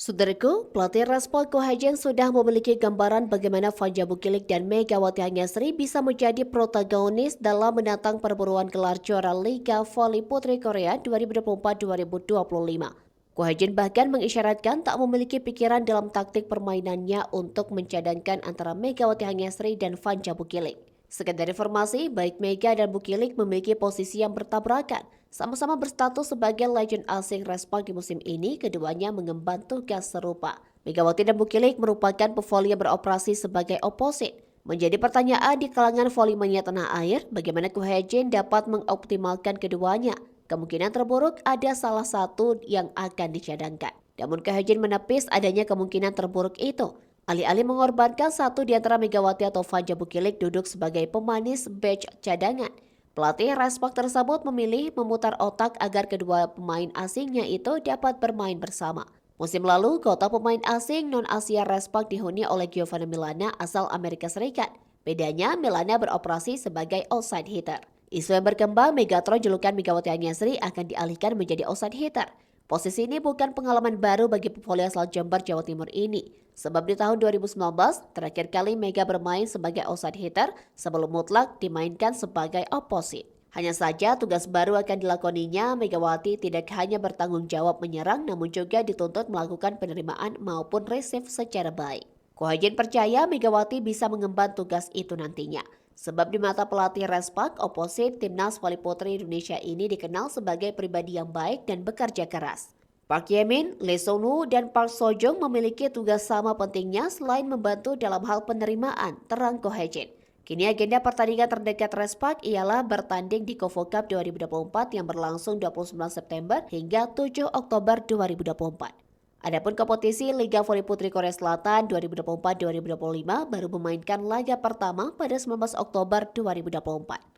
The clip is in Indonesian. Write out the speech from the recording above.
Saudaraku, pelatih Respol Ko Hye-jin sudah memiliki gambaran bagaimana Fanja Bukilik dan Megawati Hanyasri bisa menjadi protagonis dalam menantang perburuan gelar juara Liga Voli Putri Korea 2024-2025. Ko Hye-jin bahkan mengisyaratkan tak memiliki pikiran dalam taktik permainannya untuk mencadangkan antara Megawati Hanyasri dan Fanja Bukilik. Sekedar informasi, baik Mega dan Bukilik memiliki posisi yang bertabrakan. Sama-sama berstatus sebagai legend asing Respal di musim ini, keduanya mengemban tugas serupa. Megawati dan Bukilik merupakan pevoli yang beroperasi sebagai oposit. Menjadi pertanyaan di kalangan volleyman tanah air, bagaimana Ko Hye-jin dapat mengoptimalkan keduanya. Kemungkinan terburuk ada salah satu yang akan dicadangkan. Namun Ko Hye-jin menepis adanya kemungkinan terburuk itu. Alih-alih mengorbankan satu di antara Megawati atau Fanja Bukilik duduk sebagai pemanis bench cadangan. Pelatih Respal tersebut memilih memutar otak agar kedua pemain asingnya itu dapat bermain bersama. Musim lalu, kota pemain asing non-Asia Respal dihuni oleh Giovanna Milana asal Amerika Serikat. Bedanya, Milana beroperasi sebagai outside hitter. Isu yang berkembang, Megatron julukan Megawati Hanyasri akan dialihkan menjadi outside hitter. Posisi ini bukan pengalaman baru bagi pevoli asal Jember, Jawa Timur ini. Sebab di tahun 2019, terakhir kali Mega bermain sebagai outside hitter sebelum mutlak dimainkan sebagai opposite. Hanya saja tugas baru akan dilakoninya, Megawati tidak hanya bertanggung jawab menyerang namun juga dituntut melakukan penerimaan maupun receive secara baik. Ko Hye-jin percaya Megawati bisa mengemban tugas itu nantinya. Sebab di mata pelatih Respak, oposit timnas voli putri Indonesia ini dikenal sebagai pribadi yang baik dan bekerja keras. Park Ye-min, Lee Sung-woo, dan Park Seo-joong memiliki tugas sama pentingnya selain membantu dalam hal penerimaan, terang Ko Hye-jin. Kini agenda pertandingan terdekat Respak ialah bertanding di KOFO Cup 2024 yang berlangsung 29 September hingga 7 Oktober 2024. Adapun kompetisi Liga Voli Putri Korea Selatan 2024-2025 baru memainkan laga pertama pada 19 Oktober 2024.